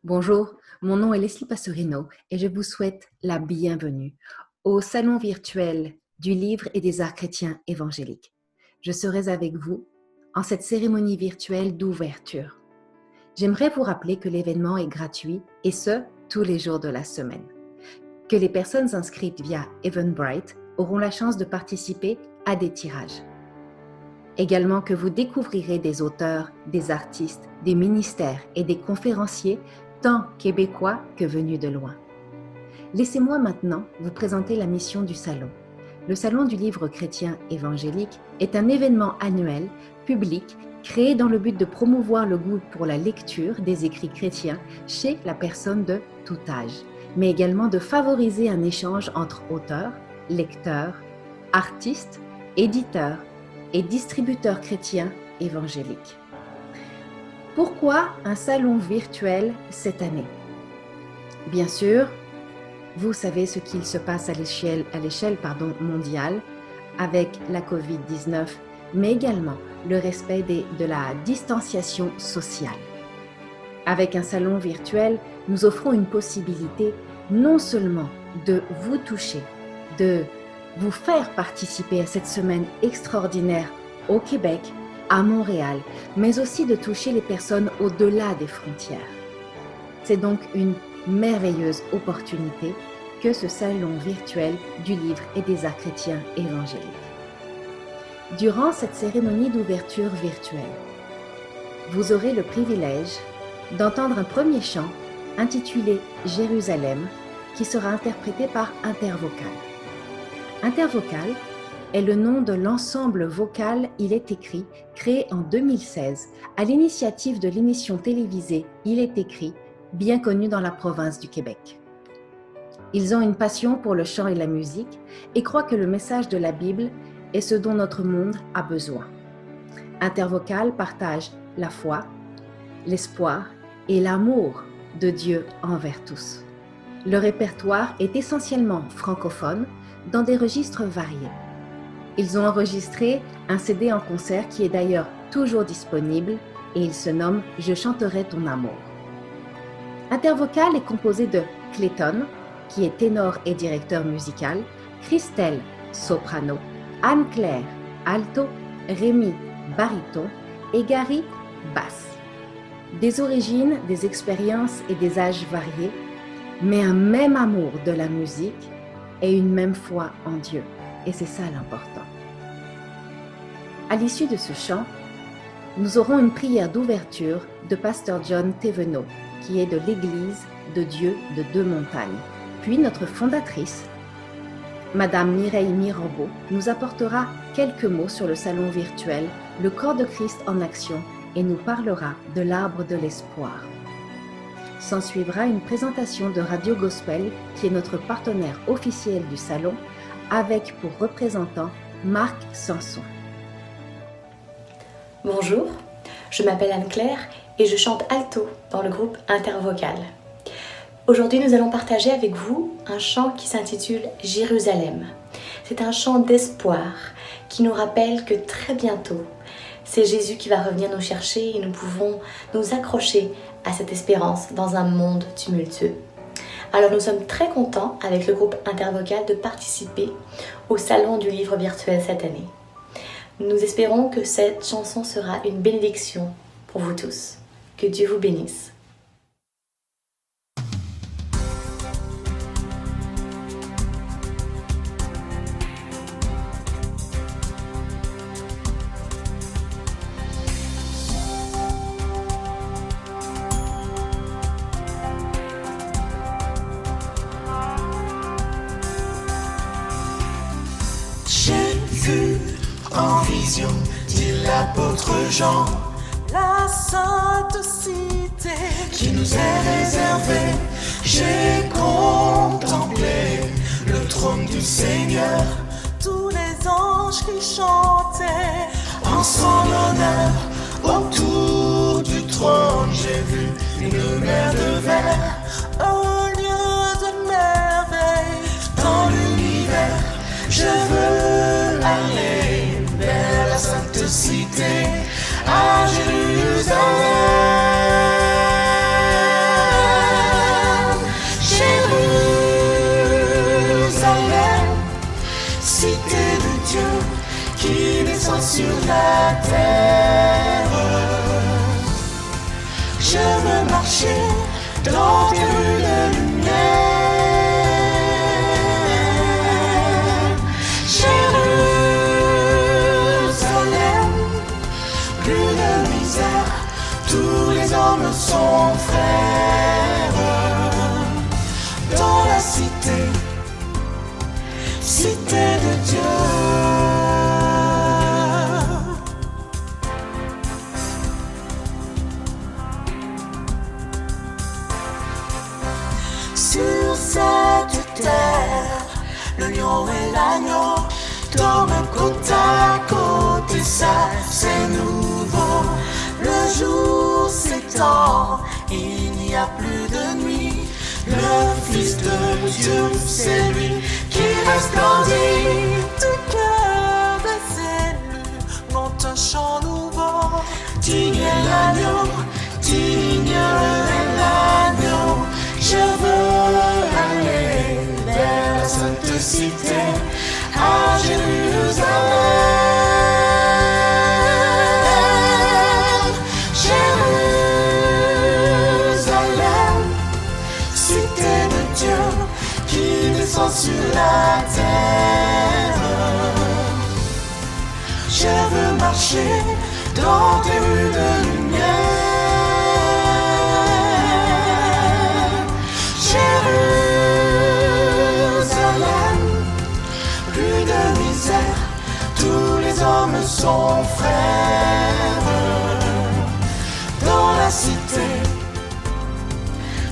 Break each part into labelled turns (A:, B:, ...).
A: Bonjour, mon nom est Leslie Passorino et je vous souhaite la bienvenue au Salon virtuel du livre et des arts chrétiens évangéliques. Je serai avec vous en cette cérémonie virtuelle d'ouverture. J'aimerais vous rappeler que l'événement est gratuit et ce, tous les jours de la semaine. Que les personnes inscrites via Eventbrite auront la chance de participer à des tirages. Également que vous découvrirez des auteurs, des artistes, des ministères et des conférenciers tant québécois que venus de loin. Laissez-moi maintenant vous présenter la mission du Salon. Le Salon du livre chrétien évangélique est un événement annuel, public, créé dans le but de promouvoir le goût pour la lecture des écrits chrétiens chez la personne de tout âge, mais également de favoriser un échange entre auteurs, lecteurs, artistes, éditeurs et distributeurs chrétiens évangéliques. Pourquoi un salon virtuel cette année? Bien sûr, vous savez ce qu'il se passe à l'échelle mondiale avec la COVID-19, mais également le respect de la distanciation sociale. Avec un salon virtuel, nous offrons une possibilité non seulement de vous toucher, de vous faire participer à cette semaine extraordinaire au Québec, à Montréal, mais aussi de toucher les personnes au-delà des frontières. C'est donc une merveilleuse opportunité que ce salon virtuel du livre et des arts chrétiens évangéliques. Durant cette cérémonie d'ouverture virtuelle, vous aurez le privilège d'entendre un premier chant intitulé « Jérusalem » qui sera interprété par Intervocal. Intervocal est le nom de l'ensemble vocal Il est écrit, créé en 2016 à l'initiative de l'émission télévisée Il est écrit, bien connue dans la province du Québec. Ils ont une passion pour le chant et la musique et croient que le message de la Bible est ce dont notre monde a besoin. Intervocal partage la foi, l'espoir et l'amour de Dieu envers tous. Le répertoire est essentiellement francophone dans des registres variés. Ils ont enregistré un CD en concert qui est d'ailleurs toujours disponible et il se nomme « Je chanterai ton amour ». Intervocal est composé de Clayton, qui est ténor et directeur musical, Christelle, soprano, Anne-Claire, alto, Rémi, baryton et Gary, basse. Des origines, des expériences et des âges variés, mais un même amour de la musique et une même foi en Dieu. Et c'est ça l'important. À l'issue de ce chant, nous aurons une prière d'ouverture de Pasteur John Thévenot, qui est de l'Église de Dieu de Deux-Montagnes. Puis notre fondatrice, Madame Mireille Mirambeau, nous apportera quelques mots sur le salon virtuel, le corps de Christ en action, et nous parlera de l'arbre de l'espoir. S'ensuivra une présentation de Radio Gospel, qui est notre partenaire officiel du salon, avec pour représentant Marc Sanson.
B: Bonjour, je m'appelle Anne-Claire et je chante alto dans le groupe Intervocal. Aujourd'hui, nous allons partager avec vous un chant qui s'intitule « Jérusalem ». C'est un chant d'espoir qui nous rappelle que très bientôt, c'est Jésus qui va revenir nous chercher et nous pouvons nous accrocher à cette espérance dans un monde tumultueux. Alors nous sommes très contents avec le groupe Intervocal de participer au Salon du livre virtuel cette année. Nous espérons que cette chanson sera une bénédiction pour vous tous. Que Dieu vous bénisse.
C: En vision, dit l'apôtre Jean,
D: la sainte cité
C: qui nous est réservée. J'ai contemplé le trône du Seigneur,
D: tous les anges qui chantaient
C: en son honneur. Autour du trône, j'ai vu une mer de verre,
D: un lieu de merveille.
C: Dans l'univers, je veux aller vers la sainte cité, à Jérusalem. Je veux marcher dans tes rues de lumière. Jérusalem, plus de misère, tous les hommes sont frères. Dans la cité, cité de Dieu. Sur cette terre, le lion et l'agneau dorment côte à côte et ça c'est nouveau. Le jour s'étend, il n'y a plus de nuit. Le Fils de Dieu, c'est lui qui resplendit.
D: Du cœur des élus monte un chant nouveau.
C: Digne est l'agneau, digne est l'agneau. Je veux aller vers la sainte cité, à Jérusalem. Jérusalem, cité de Dieu qui descend sur la terre. Je veux marcher dans tes rues de lumière. Jérusalem, plus de misère, tous les hommes sont frères. Dans la cité,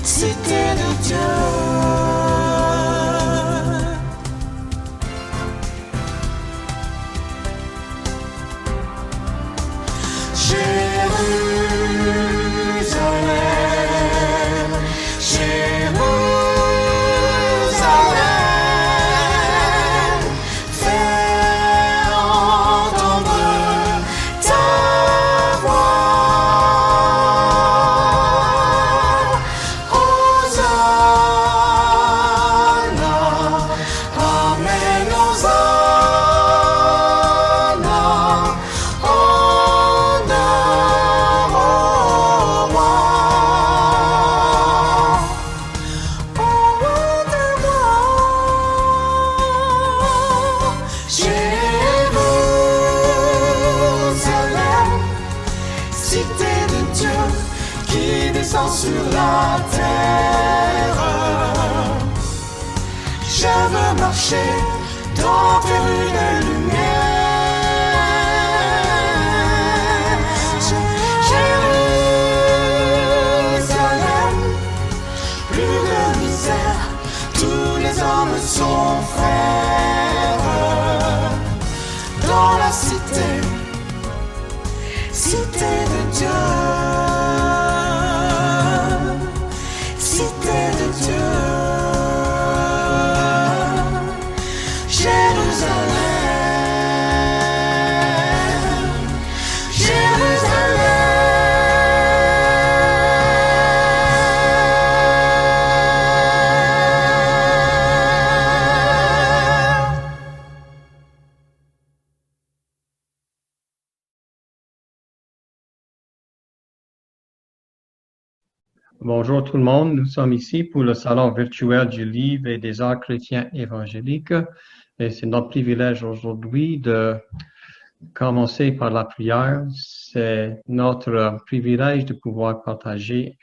C: cité de Dieu. Jérusalem, Jérusalem, fais entendre ta voix. Hosanna, Amen, Hosanna, honneur au roi. Au roi des rois. Jérusalem, cité de Dieu qui descend sur la terre. Je veux marcher dans tes rues de lumière. Jérusalem, plus de misère, tous les hommes sont frères. Dans la cité, cité de Dieu. Cité de Dieu. Jérusalem, Jérusalem.
E: Bonjour tout le monde, nous sommes ici pour le salon virtuel du livre et des arts chrétiens évangéliques et c'est notre privilège aujourd'hui de commencer par la prière. C'est notre privilège de pouvoir partager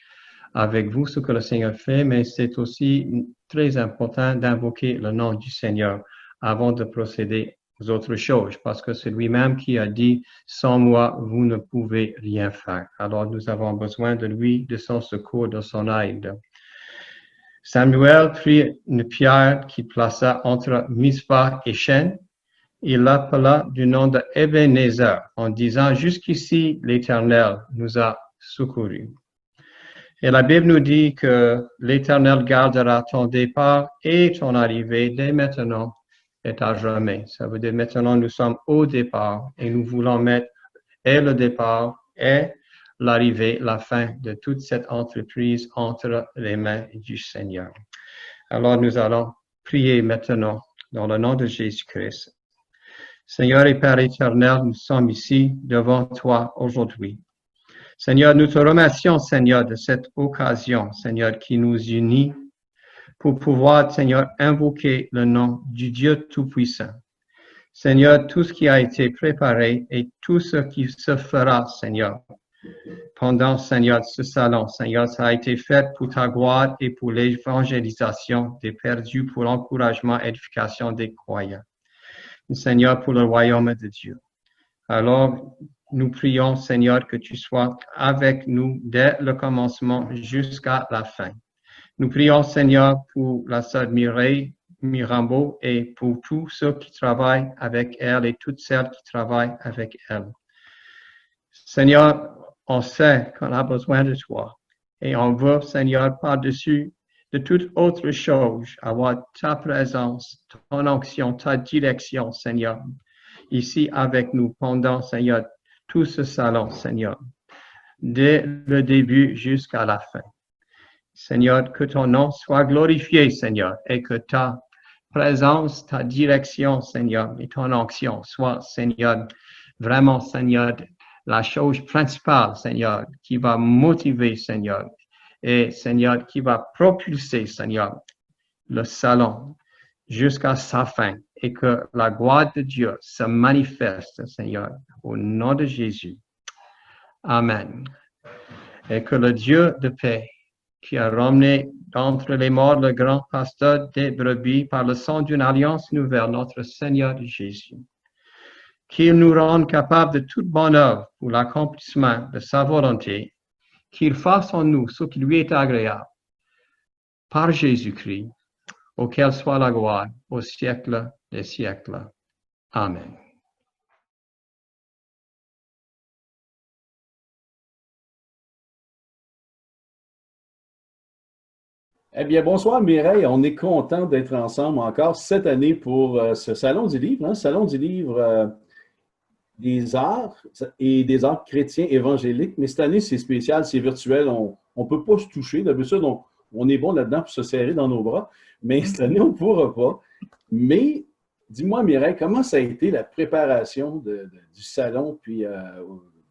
E: avec vous ce que le Seigneur fait, mais c'est aussi très important d'invoquer le nom du Seigneur avant de procéder aux autres choses, parce que c'est lui-même qui a dit « Sans moi, vous ne pouvez rien faire ». Alors nous avons besoin de lui, de son secours, de son aide. Samuel prit une pierre qu'il plaça entre Mispa et Shen. Il l'appela du nom de Ebenezer en disant « Jusqu'ici, l'Éternel nous a secourus ». Et la Bible nous dit que l'Éternel gardera ton départ et ton arrivée dès maintenant et à jamais. Ça veut dire maintenant nous sommes au départ et nous voulons mettre et le départ et l'arrivée, la fin de toute cette entreprise entre les mains du Seigneur. Alors nous allons prier maintenant dans le nom de Jésus-Christ. Seigneur et Père éternel, nous sommes ici devant toi aujourd'hui. Seigneur, nous te remercions, Seigneur, de cette occasion, Seigneur, qui nous unit pour pouvoir, Seigneur, invoquer le nom du Dieu Tout-Puissant. Seigneur, tout ce qui a été préparé et tout ce qui se fera, Seigneur, pendant, Seigneur, ce salon, Seigneur, ça a été fait pour ta gloire et pour l'évangélisation des perdus, pour l'encouragement et l'édification des croyants. Seigneur, pour le royaume de Dieu. Alors, nous prions, Seigneur, que tu sois avec nous dès le commencement jusqu'à la fin. Nous prions, Seigneur, pour la sœur Mireille Mirambeau et pour tous ceux qui travaillent avec elle et toutes celles qui travaillent avec elle. Seigneur, on sait qu'on a besoin de toi et on veut, Seigneur, par-dessus de toute autre chose, avoir ta présence, ton onction, ta direction, Seigneur, ici avec nous pendant, Seigneur, tout ce salon, Seigneur, dès le début jusqu'à la fin. Seigneur, que ton nom soit glorifié, Seigneur, et que ta présence, ta direction, Seigneur, et ton onction soient, Seigneur, vraiment, Seigneur, la chose principale, Seigneur, qui va motiver, Seigneur, et, Seigneur, qui va propulser, Seigneur, le salon jusqu'à sa fin, et que la gloire de Dieu se manifeste, Seigneur, au nom de Jésus. Amen. Et que le Dieu de paix, qui a ramené d'entre les morts le grand pasteur des brebis par le sang d'une alliance nouvelle, notre Seigneur Jésus. Qu'il nous rende capables de toute bonne œuvre pour l'accomplissement de sa volonté, qu'il fasse en nous ce qui lui est agréable, par Jésus-Christ, auquel soit la gloire au siècle des siècles. Amen.
F: Eh bien, bonsoir Mireille, on est content d'être ensemble encore cette année pour ce Salon du Livre, hein, Salon du Livre des arts et des arts chrétiens évangéliques, mais cette année c'est spécial, c'est virtuel, on ne peut pas se toucher, d'habitude on est bon là-dedans pour se serrer dans nos bras, mais cette année on ne pourra pas. Mais dis-moi Mireille, comment ça a été la préparation du Salon, puis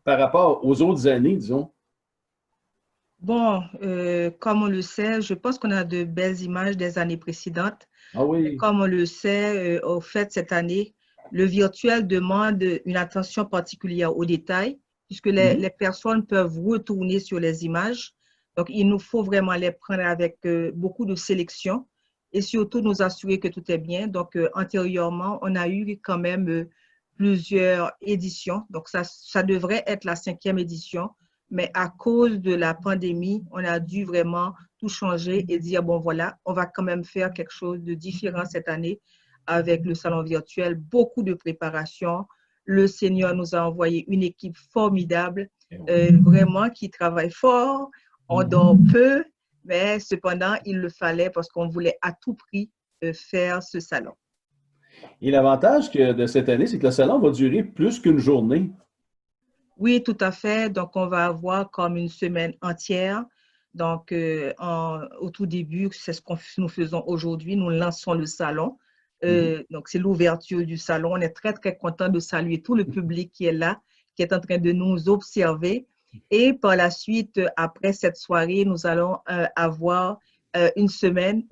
F: par rapport aux autres années, disons?
G: Bon, comme on le sait, je pense qu'on a de belles images des années précédentes.
F: Ah oui.
G: Comme on le sait, au fait, cette année, le virtuel demande une attention particulière aux détails, puisque les personnes peuvent retourner sur les images. Donc, il nous faut vraiment les prendre avec beaucoup de sélection et surtout nous assurer que tout est bien. Donc, antérieurement, on a eu quand même plusieurs éditions. Donc, ça devrait être la 5e édition. Mais à cause de la pandémie, on a dû vraiment tout changer et dire, bon voilà, on va quand même faire quelque chose de différent cette année avec le salon virtuel, beaucoup de préparation. Le Seigneur nous a envoyé une équipe formidable, vraiment qui travaille fort. On dort peu, mais cependant, il le fallait parce qu'on voulait à tout prix faire ce salon.
F: Et l'avantage de cette année, c'est que le salon va durer plus qu'une journée.
G: Oui, tout à fait. Donc, on va avoir comme une semaine entière. Donc, au tout début, c'est ce que nous faisons aujourd'hui. Nous lançons le salon. Donc, c'est l'ouverture du salon. On est très, très content de saluer tout le public qui est là, qui est en train de nous observer. Et par la suite, après cette soirée, nous allons avoir une semaine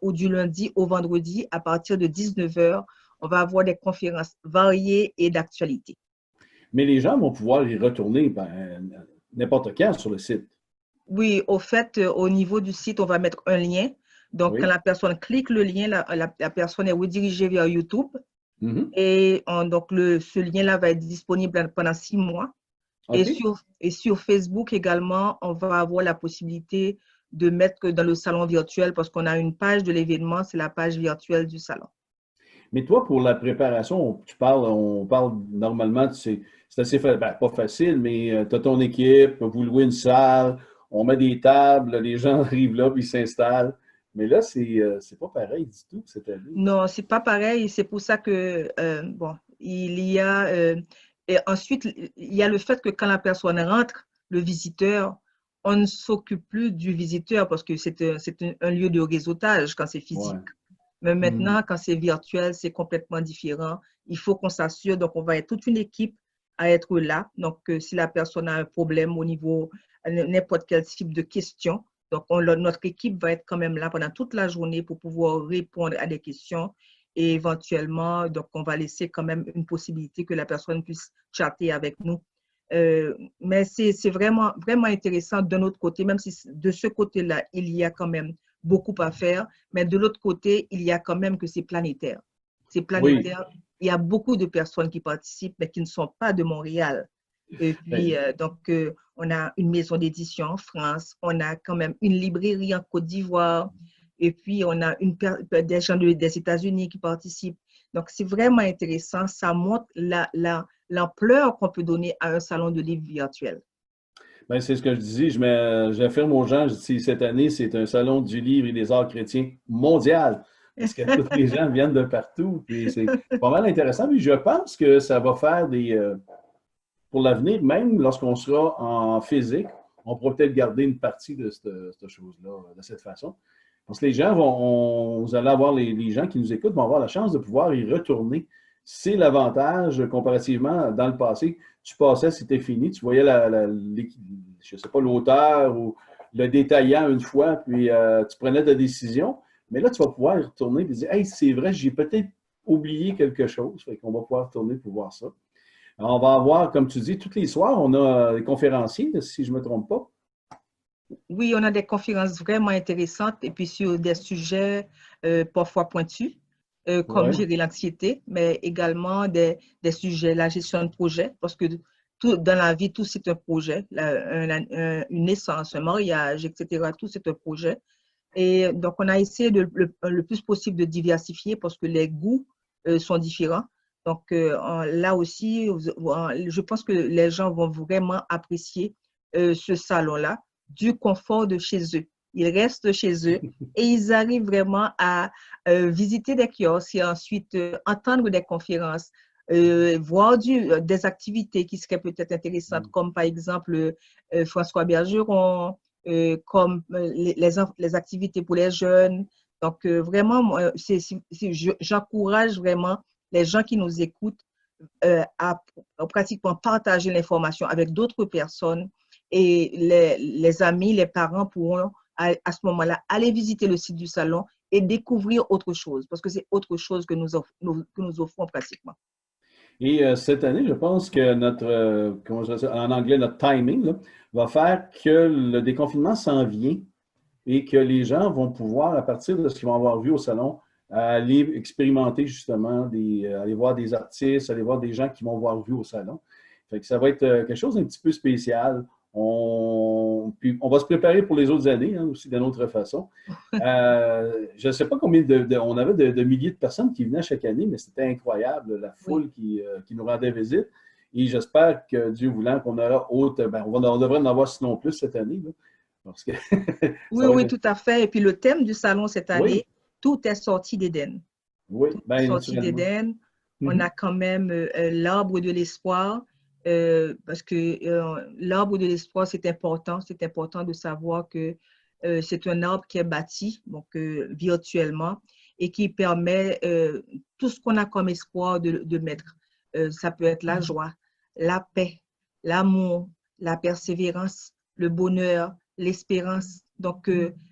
G: où du lundi au vendredi, à partir de 19 h, on va avoir des conférences variées et d'actualité.
F: Mais les gens vont pouvoir y retourner n'importe quand sur le site.
G: Oui, au fait, au niveau du site, on va mettre un lien. Donc, quand la personne clique le lien, la personne est redirigée vers YouTube. Et donc, ce lien-là va être disponible pendant 6 mois. Okay. Et sur Facebook également, on va avoir la possibilité de mettre dans le salon virtuel parce qu'on a une page de l'événement, c'est la page virtuelle du salon.
F: Mais toi, pour la préparation, on parle normalement, c'est assez pas facile, mais tu as ton équipe, vous louez une salle, on met des tables, les gens arrivent là puis ils s'installent. Mais là, c'est pas pareil du tout cette année.
G: Non, c'est pas pareil. C'est pour ça que, il y a… et ensuite, il y a le fait que quand la personne rentre, le visiteur, on ne s'occupe plus du visiteur parce que c'est un lieu de réseautage quand c'est physique. Mais maintenant, quand c'est virtuel, c'est complètement différent. Il faut qu'on s'assure, donc on va être toute une équipe à être là. Donc, si la personne a un problème au niveau n'importe quel type de question, donc notre équipe va être quand même là pendant toute la journée pour pouvoir répondre à des questions et éventuellement, donc on va laisser quand même une possibilité que la personne puisse chatter avec nous. Mais c'est vraiment, vraiment intéressant d'un autre côté, même si de ce côté-là, il y a quand même beaucoup à faire, mais de l'autre côté, il y a quand même que c'est planétaire. C'est planétaire. Oui. Il y a beaucoup de personnes qui participent, mais qui ne sont pas de Montréal. Et puis, donc, on a une maison d'édition en France, on a quand même une librairie en Côte d'Ivoire, et puis on a des gens des États-Unis qui participent. Donc, c'est vraiment intéressant. Ça montre l'ampleur qu'on peut donner à un salon de livres virtuel.
F: Ben, c'est ce que je disais. J'affirme aux gens, je dis, cette année, c'est un salon du livre et des arts chrétiens mondial. Parce que tous les gens viennent de partout. Puis c'est pas mal intéressant. Puis je pense que ça va faire pour l'avenir, même lorsqu'on sera en physique, on pourra peut-être garder une partie de cette chose-là, de cette façon. Parce que les gens vous allez avoir les gens qui nous écoutent vont avoir la chance de pouvoir y retourner. C'est l'avantage comparativement dans le passé. Tu passais, c'était fini, tu voyais je sais pas, l'auteur ou le détaillant une fois, puis tu prenais ta décision. Mais là, tu vas pouvoir y retourner et dire « Hey, c'est vrai, j'ai peut-être oublié quelque chose. » Fait qu'on va pouvoir retourner pour voir ça. Alors, on va avoir, comme tu dis, tous les soirs, on a des conférenciers, si je ne me trompe pas.
G: Oui, on a des conférences vraiment intéressantes et puis sur des sujets parfois pointus, comme gérer l'anxiété, mais également des sujets, la gestion de projet, parce que dans la vie, tout c'est un projet, une naissance, un mariage, etc. Tout c'est un projet. Et donc, on a essayé le plus possible de diversifier parce que les goûts sont différents. Donc, là aussi, je pense que les gens vont vraiment apprécier ce salon-là du confort de chez eux. Ils restent chez eux et ils arrivent vraiment à visiter des kiosques et ensuite entendre des conférences, voir des activités qui seraient peut-être intéressantes, comme par exemple François Bergeron, comme les activités pour les jeunes. Donc, vraiment, j'encourage vraiment les gens qui nous écoutent à pratiquement partager l'information avec d'autres personnes et les amis, les parents pourront à ce moment-là aller visiter le site du salon et découvrir autre chose parce que c'est autre chose que nous offrons pratiquement.
F: Et cette année, je pense que en anglais, notre timing là, va faire que le déconfinement s'en vient et que les gens vont pouvoir, à partir de ce qu'ils vont avoir vu au salon, aller expérimenter justement, aller voir des artistes, aller voir des gens qui vont avoir vu au salon. Fait que ça va être quelque chose d'un petit peu spécial. Puis on va se préparer pour les autres années aussi d'une autre façon. Je ne sais pas combien on avait de milliers de personnes qui venaient chaque année, mais c'était incroyable, la foule qui nous rendait visite. Et j'espère que Dieu voulant qu'on aura on devrait en avoir sinon plus cette année. Là, parce que
G: oui, tout à fait. Et puis le thème du salon cette année, tout est sorti d'Éden.
F: Oui,
G: bien sorti d'Éden. On a quand même l'arbre de l'espoir. Parce que l'arbre de l'espoir, c'est important de savoir que c'est un arbre qui est bâti donc, virtuellement et qui permet tout ce qu'on a comme espoir de mettre. Ça peut être la joie, la paix, l'amour, la persévérance, le bonheur, l'espérance. Donc,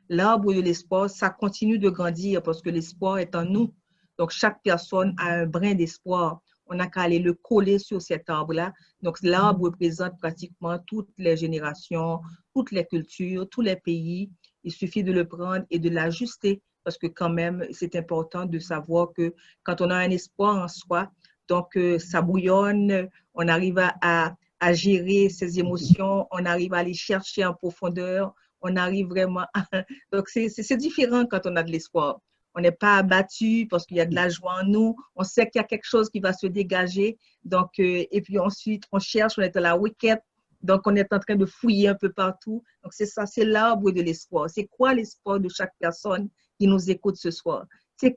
G: l'arbre de l'espoir, ça continue de grandir parce que l'espoir est en nous. Donc, chaque personne a un brin d'espoir. On n'a qu'à aller le coller sur cet arbre-là. Donc, l'arbre représente pratiquement toutes les générations, toutes les cultures, tous les pays. Il suffit de le prendre et de l'ajuster parce que quand même, c'est important de savoir que quand on a un espoir en soi, donc ça bouillonne, on arrive à gérer ses émotions, on arrive à les chercher en profondeur, on arrive vraiment à... Donc, c'est différent quand on a de l'espoir. On n'est pas abattu parce qu'il y a de la joie en nous. On sait qu'il y a quelque chose qui va se dégager. Donc, et puis ensuite, on cherche, on est à la requête. Donc, on est en train de fouiller un peu partout. Donc, c'est ça, c'est l'arbre de l'espoir. C'est quoi l'espoir de chaque personne qui nous écoute ce soir? Qu'est-ce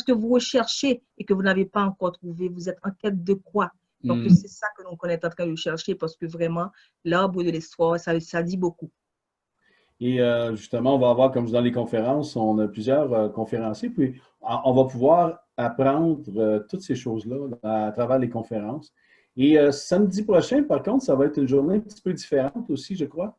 G: que vous recherchez et que vous n'avez pas encore trouvé? Vous êtes en quête de quoi? Donc, c'est ça que l'on est en train de chercher parce que vraiment, l'arbre de l'espoir, ça dit beaucoup.
F: Et justement, on va avoir, comme dans les conférences, on a plusieurs conférenciers, puis on va pouvoir apprendre toutes ces choses-là à travers les conférences. Et samedi prochain, par contre, ça va être une journée un petit peu différente aussi, je crois.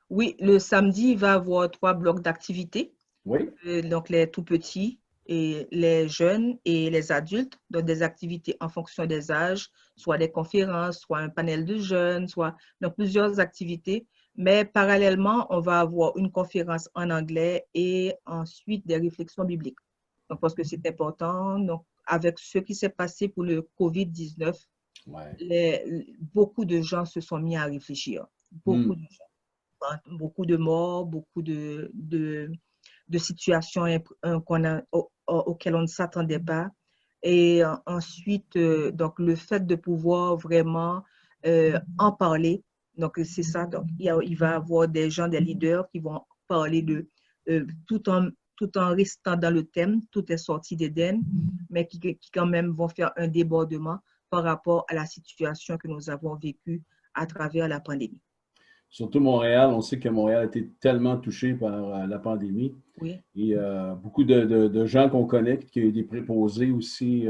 G: Oui, le samedi, il va y avoir 3 blocs d'activités.
F: Oui.
G: Donc, les tout petits, et les jeunes et les adultes, donc des activités en fonction des âges, soit des conférences, soit un panel de jeunes, soit donc plusieurs activités. Mais parallèlement, on va avoir une conférence en anglais et ensuite des réflexions bibliques. Donc, parce que c'est important. Donc, avec ce qui s'est passé pour le COVID-19, beaucoup de gens se sont mis à réfléchir. Beaucoup de gens. Beaucoup de morts, beaucoup de situations auxquelles on ne s'attendait pas. Et ensuite, donc le fait de pouvoir vraiment en parler, donc c'est ça, donc il va y avoir des gens, des leaders qui vont parler de tout en restant dans le thème, tout est sorti d'Éden, mais qui quand même vont faire un débordement par rapport à la situation que nous avons vécue à travers la pandémie.
F: Surtout Montréal, on sait que Montréal a été tellement touché par la pandémie.
G: Oui.
F: Et beaucoup de gens qu'on connaît, qui ont des préposés aussi,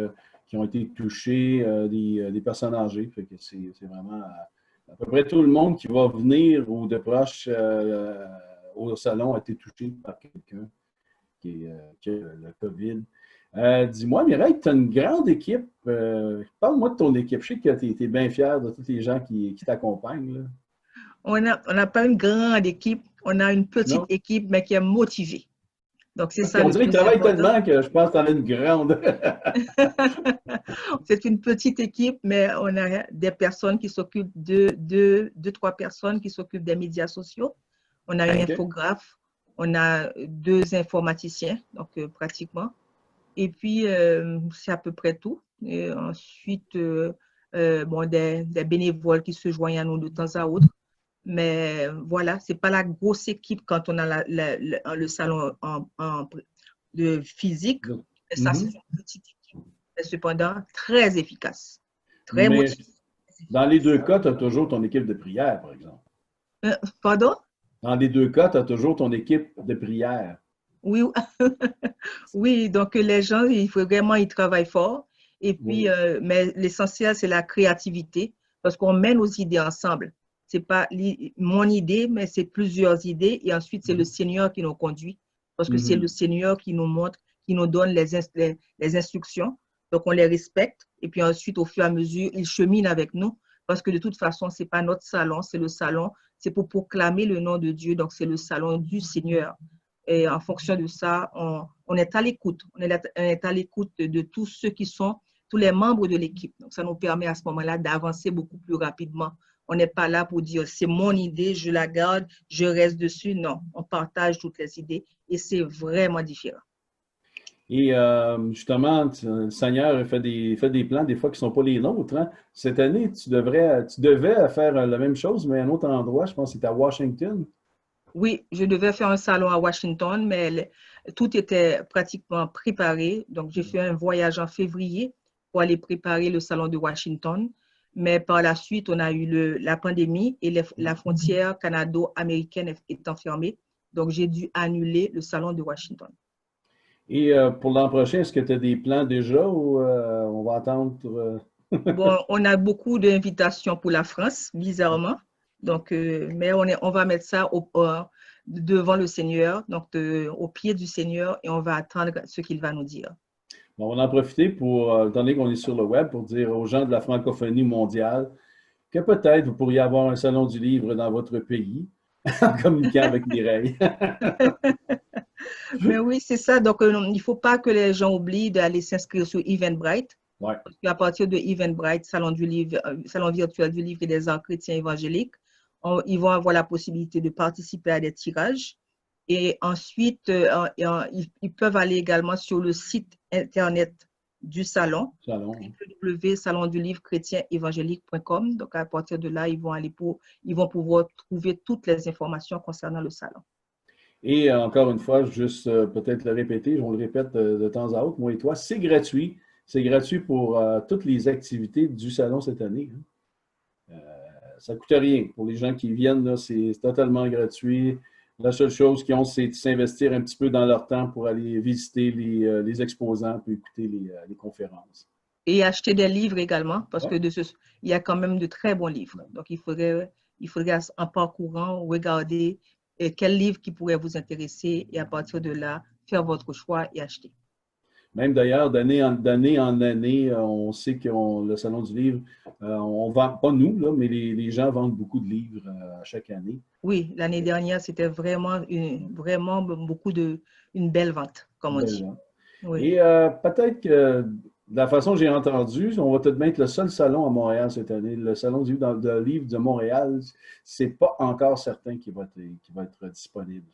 F: qui ont été touchés, des personnes âgées. Fait que c'est vraiment à peu près tout le monde qui va venir ou de proche au salon a été touché par quelqu'un qui a le COVID. Dis-moi, Mireille, tu as une grande équipe. Parle-moi de ton équipe. Je sais que tu es bien fière de tous les gens qui t'accompagnent, là.
G: On n'a pas une grande équipe, on a une petite équipe, mais qui est motivée. Donc, c'est ça
F: on
G: le
F: dirait
G: plus
F: qu'ils travaillent
G: important.
F: tellement que je pense que tu en as une grande.
G: C'est une petite équipe, mais on a des personnes qui s'occupent trois personnes qui s'occupent des médias sociaux. On a un infographe, on a 2 informaticiens, donc pratiquement. Et puis, c'est à peu près tout. Et ensuite, bon, des bénévoles qui se joignent à nous de temps à autre. Mais voilà, ce n'est pas la grosse équipe quand on a le salon de physique. Ça, c'est une petite équipe. Mais cependant, très efficace. Très motivée.
F: Dans les 2 cas, tu as toujours ton équipe de prière, par exemple.
G: Pardon?
F: Dans les 2 cas, tu as toujours ton équipe de prière.
G: Oui, oui, donc les gens, il faut vraiment y travailler fort. Et puis, mais l'essentiel, c'est la créativité, parce qu'on mène nos idées ensemble. Ce n'est pas mon idée, mais c'est plusieurs idées. Et ensuite, c'est le Seigneur qui nous conduit, parce que c'est le Seigneur qui nous montre, qui nous donne les instructions. Donc, on les respecte. Et puis ensuite, au fur et à mesure, il chemine avec nous, parce que de toute façon, ce n'est pas notre salon, c'est le salon, c'est pour proclamer le nom de Dieu. Donc, c'est le salon du Seigneur. Et en fonction de ça, on est à l'écoute. On est à l'écoute de tous ceux qui sont, tous les membres de l'équipe. Donc, ça nous permet à ce moment-là d'avancer beaucoup plus rapidement. On n'est pas là pour dire, c'est mon idée, je la garde, je reste dessus. Non, on partage toutes les idées et c'est vraiment différent.
F: Et justement, le Seigneur fait des plans, des fois, qui ne sont pas les nôtres. Hein? Cette année, tu devais faire la même chose, mais à un autre endroit, je pense que c'était à Washington.
G: Oui, je devais faire un salon à Washington, mais tout était pratiquement préparé. Donc, j'ai fait un voyage en février pour aller préparer le salon de Washington. Mais par la suite, on a eu la pandémie et la frontière canado-américaine étant fermée. Donc, j'ai dû annuler le salon de Washington.
F: Et pour l'an prochain, est-ce que tu as des plans déjà ou on va attendre?
G: Bon, on a beaucoup d'invitations pour la France, bizarrement. Donc, mais on va mettre ça devant le Seigneur, donc au pied du Seigneur, et on va attendre ce qu'il va nous dire.
F: Bon, on va en profiter pour, étant donné qu'on est sur le web, pour dire aux gens de la francophonie mondiale que peut-être vous pourriez avoir un salon du livre dans votre pays en communiquant avec Mireille.
G: Mais oui, c'est ça. Donc, il ne faut pas que les gens oublient d'aller s'inscrire sur Eventbrite.
F: Ouais.
G: Parce qu'à partir de Eventbrite, salon virtuel du livre et des arts chrétiens évangéliques, ils vont avoir la possibilité de participer à des tirages. Et ensuite, ils peuvent aller également sur le site Internet du salon, www.salondulivre-chrétien-évangélique.com. Donc, à partir de là, ils vont pouvoir trouver toutes les informations concernant le salon.
F: Et encore une fois, juste peut-être le répéter, on le répète de temps à autre, moi et toi, c'est gratuit. C'est gratuit pour toutes les activités du salon cette année. Ça ne coûte rien. Pour les gens qui viennent, c'est totalement gratuit. La seule chose qu'ils ont, c'est de s'investir un petit peu dans leur temps pour aller visiter les exposants puis écouter les conférences.
G: Et acheter des livres également, parce
F: Ouais.
G: que il y a quand même de très bons livres. Donc, il faudrait en parcourant, regarder quel livre qui pourrait vous intéresser et à partir de là, faire votre choix et acheter.
F: Même d'ailleurs, d'année en année, on sait que le Salon du livre, on vend, pas nous, là, mais les gens vendent beaucoup de livres à chaque année.
G: Oui, l'année dernière, c'était vraiment une belle vente, comme on dit. Oui.
F: Et peut-être que de la façon que j'ai entendu, on va peut-être mettre le seul salon à Montréal cette année. Le Salon du livre de Montréal, c'est pas encore certain qu'il va être disponible.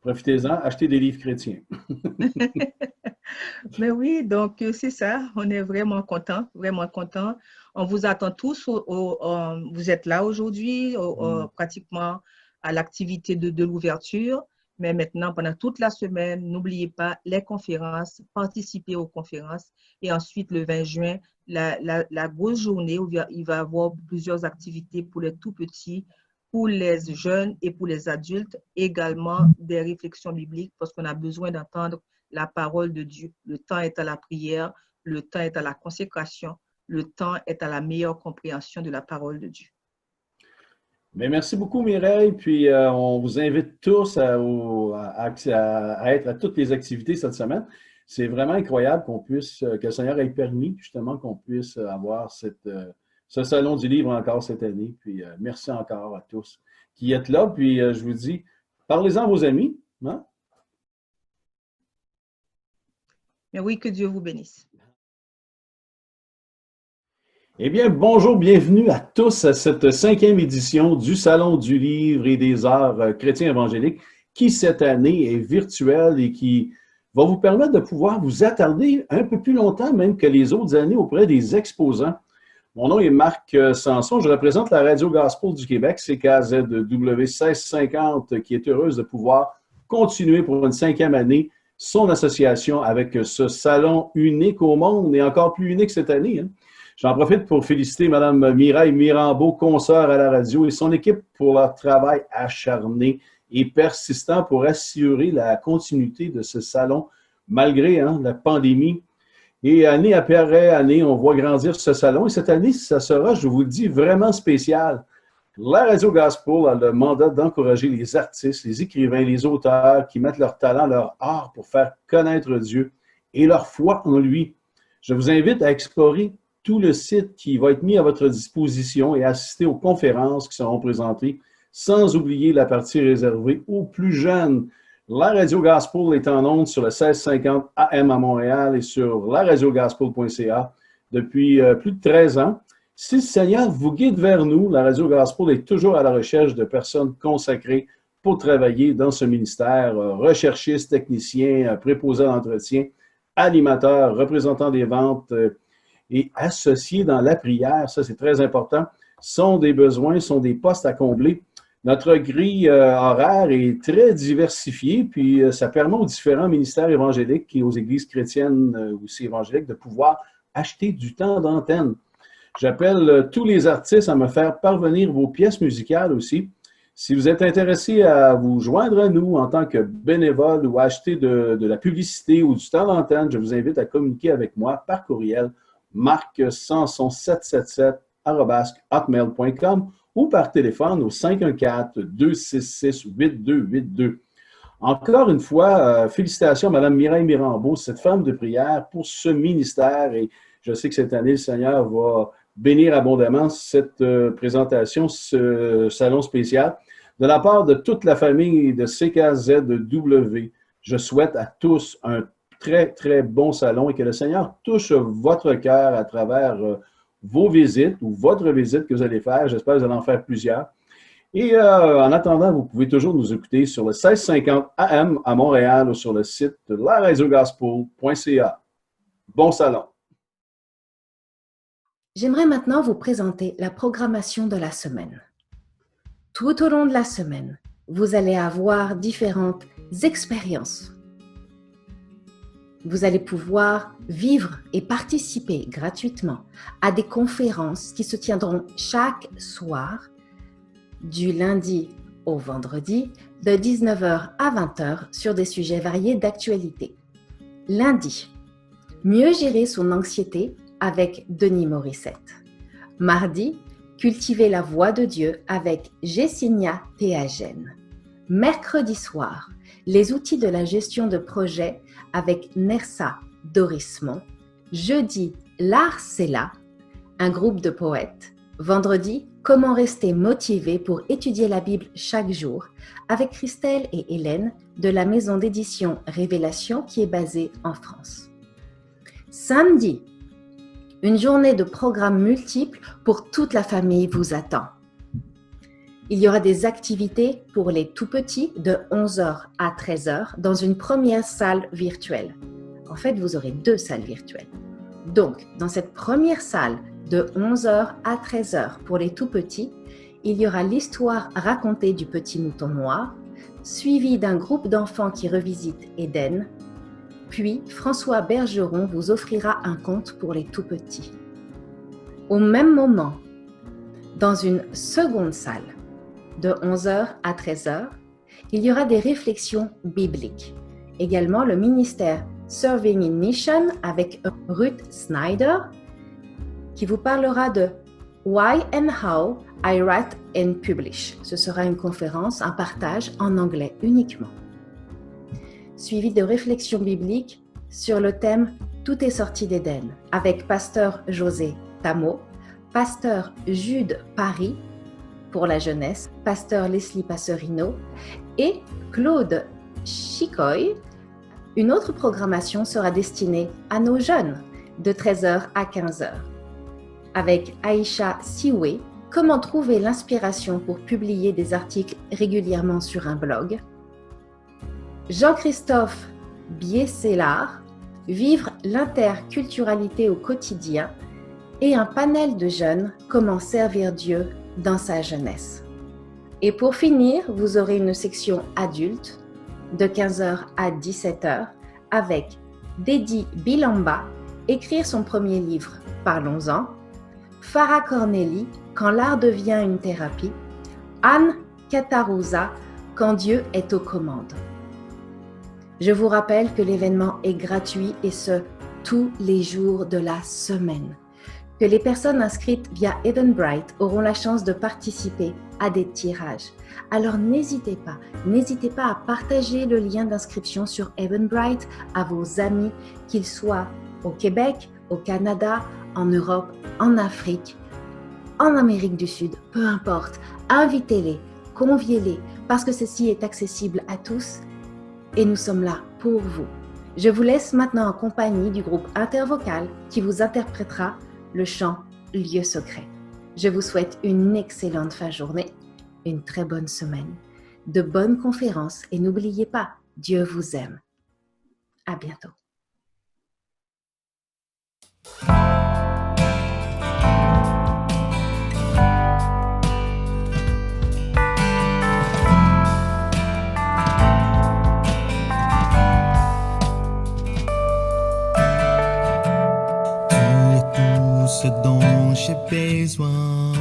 F: Profitez-en, achetez des livres chrétiens.
G: Mais oui, donc c'est ça, on est vraiment content, vraiment content. On vous attend tous, vous êtes là aujourd'hui, pratiquement à l'activité de l'ouverture, mais maintenant, pendant toute la semaine, n'oubliez pas les conférences, participez aux conférences et ensuite le 20 juin, la grosse journée où il va y avoir plusieurs activités pour les tout petits, pour les jeunes et pour les adultes, également des réflexions bibliques parce qu'on a besoin d'entendre la parole de Dieu. Le temps est à la prière, le temps est à la consécration, le temps est à la meilleure compréhension de la parole de Dieu.
F: Mais merci beaucoup, Mireille. Puis, on vous invite tous à être à toutes les activités cette semaine. C'est vraiment incroyable que le Seigneur ait permis justement qu'on puisse avoir ce Salon du livre encore cette année. Puis, merci encore à tous qui êtes là. Puis, je vous dis, parlez-en à vos amis. Hein?
G: Mais oui, que Dieu vous bénisse.
F: Eh bien, bonjour, bienvenue à tous à cette 5e édition du Salon du livre et des arts chrétiens évangéliques qui, cette année, est virtuelle et qui va vous permettre de pouvoir vous attarder un peu plus longtemps même que les autres années auprès des exposants. Mon nom est Marc Sanson, je représente la Radio Gospel du Québec, CKZW 1650, qui est heureuse de pouvoir continuer pour une 5e année son association avec ce salon unique au monde et encore plus unique cette année. J'en profite pour féliciter Mme Mireille Mirambeau, consoeur à la radio, et son équipe pour leur travail acharné et persistant pour assurer la continuité de ce salon malgré la pandémie. Et année après année, on voit grandir ce salon. Et cette année, ça sera, je vous le dis, vraiment spécial. La Radio Gospel a le mandat d'encourager les artistes, les écrivains, les auteurs qui mettent leur talent, leur art pour faire connaître Dieu et leur foi en lui. Je vous invite à explorer tout le site qui va être mis à votre disposition et assister aux conférences qui seront présentées, sans oublier la partie réservée aux plus jeunes. La Radio Gospel est en ondes sur le 1650 AM à Montréal et sur laradiogospel.ca depuis plus de 13 ans. Si le Seigneur vous guide vers nous, la Radio Gospel est toujours à la recherche de personnes consacrées pour travailler dans ce ministère, recherchistes, techniciens, préposés à l'entretien, animateurs, représentants des ventes et associés dans la prière. Ça, c'est très important. Sont des besoins, sont des postes à combler. Notre grille horaire est très diversifiée, puis ça permet aux différents ministères évangéliques et aux églises chrétiennes aussi évangéliques de pouvoir acheter du temps d'antenne. J'appelle tous les artistes à me faire parvenir vos pièces musicales aussi. Si vous êtes intéressé à vous joindre à nous en tant que bénévole ou à acheter de la publicité ou du temps d'antenne, je vous invite à communiquer avec moi par courriel marc-sanson777@hotmail.com ou par téléphone au 514-266-8282. Encore une fois, félicitations à Mme Mireille Mirambeau, cette femme de prière, pour ce ministère. Et je sais que cette année, le Seigneur va bénir abondamment cette présentation, ce salon spécial. De la part de toute la famille de CKZW, je souhaite à tous un très, très bon salon et que le Seigneur touche votre cœur à travers vos visites ou votre visite que vous allez faire. J'espère que vous allez en faire plusieurs. Et en attendant, vous pouvez toujours nous écouter sur le 1650 AM à Montréal ou sur le site de laradiogospel.ca. Bon salon!
A: J'aimerais maintenant vous présenter la programmation de la semaine. Tout au long de la semaine, vous allez avoir différentes expériences. Vous allez pouvoir vivre et participer gratuitement à des conférences qui se tiendront chaque soir du lundi au vendredi, de 19h à 20h sur des sujets variés d'actualité. Lundi, mieux gérer son anxiété avec Denis Morissette. Mardi, cultiver la voix de Dieu avec Jessinia Théagène. Mercredi soir, les outils de la gestion de projet avec Nersa Dorismont. Jeudi, l'art c'est là, un groupe de poètes. Vendredi, comment rester motivé pour étudier la Bible chaque jour avec Christelle et Hélène de la maison d'édition Révélation qui est basée en France. Samedi, une journée de programmes multiples pour toute la famille vous attend. Il y aura des activités pour les tout-petits de 11h à 13h dans une première salle virtuelle. En fait, vous aurez 2 salles virtuelles. Donc, dans cette première salle de 11h à 13h pour les tout-petits, il y aura l'histoire racontée du petit mouton noir, suivi d'un groupe d'enfants qui revisitent Éden. Puis, François Bergeron vous offrira un conte pour les tout-petits. Au même moment, dans une seconde salle, de 11h à 13h, il y aura des réflexions bibliques. Également, le ministère Serving in Mission avec Ruth Snyder qui vous parlera de Why and How I Write and Publish. Ce sera une conférence, un partage en anglais uniquement. Suivi de réflexions bibliques sur le thème Tout est sorti d'Éden avec pasteur José Tamo, pasteur Jude Paris pour la jeunesse, pasteur Leslie Passerino et Claude Chicoy. Une autre programmation sera destinée à nos jeunes de 13h à 15h. Avec Aïcha Siwe, comment trouver l'inspiration pour publier des articles régulièrement sur un blog. Jean-Christophe Biesselard, vivre l'interculturalité au quotidien et un panel de jeunes, comment servir Dieu dans sa jeunesse. Et pour finir, vous aurez une section adulte de 15h à 17h avec Dedi Bilamba, écrire son premier livre, Parlons-en, Farah Corneli, Quand l'art devient une thérapie, Anne Catarouza, Quand Dieu est aux commandes. Je vous rappelle que l'événement est gratuit et ce, tous les jours de la semaine. Que les personnes inscrites via Eventbrite auront la chance de participer à des tirages. Alors n'hésitez pas à partager le lien d'inscription sur Eventbrite à vos amis, qu'ils soient au Québec, au Canada, en Europe, en Afrique, en Amérique du Sud, peu importe. Invitez-les, conviez-les, parce que ceci est accessible à tous et nous sommes là pour vous. Je vous laisse maintenant en compagnie du groupe Intervocal qui vous interprétera le chant Lieu secret. Je vous souhaite une excellente fin de journée, une très bonne semaine, de bonnes conférences et n'oubliez pas, Dieu vous aime. À bientôt.
C: Ce dont j'ai besoin,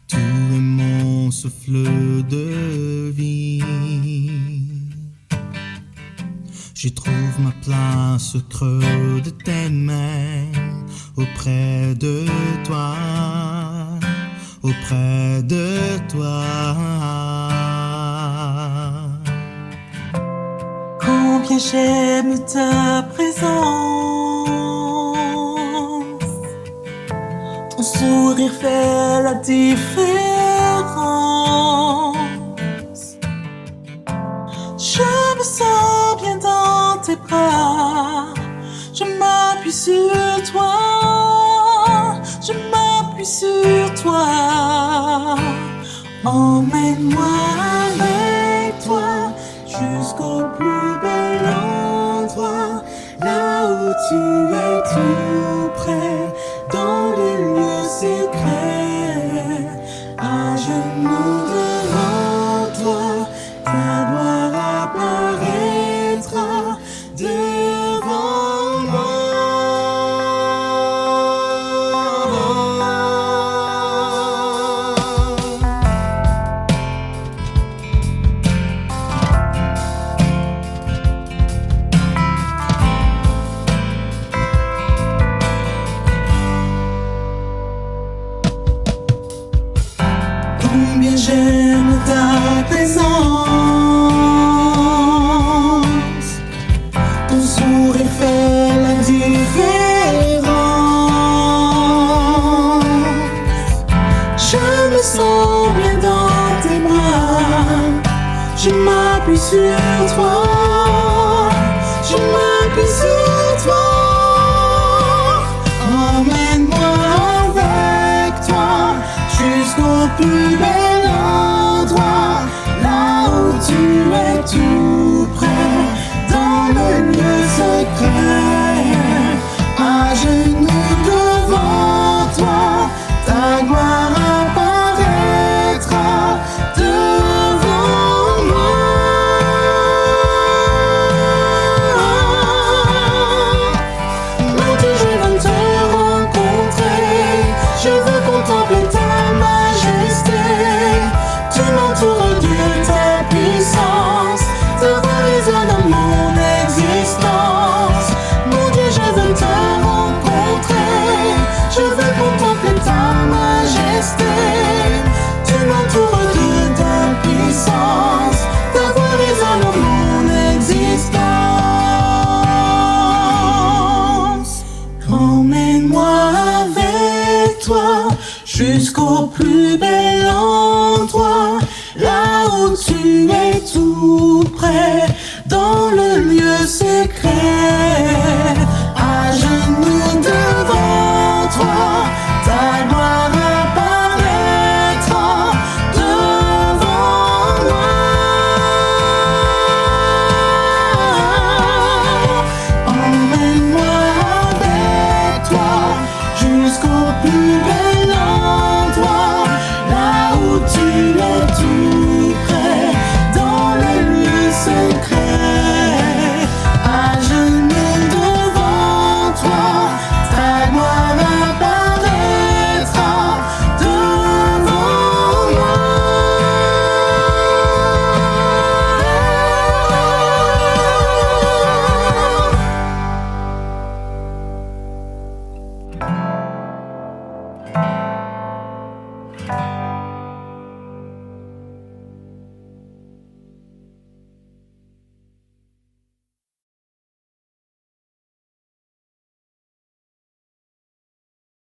C: tu es mon souffle de vie. J'y trouve ma place au creux de tes mains, auprès de toi, auprès de toi. Combien j'aime ta présence. Ton sourire fait la différence. Je me sens bien dans tes bras. Je m'appuie sur toi. Je m'appuie sur toi. Emmène-moi avec toi jusqu'au plus bel endroit, là où tu es tout près, dans le lieu secret, à genoux devant toi, ta gloire apparaîtra devant moi. Combien j'aime ta présence. Ton sourire fait la différence. Je me sens bien dans tes bras. Je m'appuie sur toi. Je m'appuie sur toi. Emmène-moi avec toi jusqu'au plus bel endroit, là où tu es tout près, dans le lieu secret, à genoux devant toi, ta gloire apparaîtra devant moi. Mon Dieu, je veux te rencontrer, je veux contempler ta majesté. Tu m'entoures de ta puissance, ta voix résonne dans mon existence. Mon Dieu, je veux te rencontrer, je veux contempler ta majesté. Tu m'entoures de ta puissance, ta voix résonne dans mon existence. Emmène-moi avec toi jusqu'au plus bel endroit, là où tu es tout près, dans le lieu secret,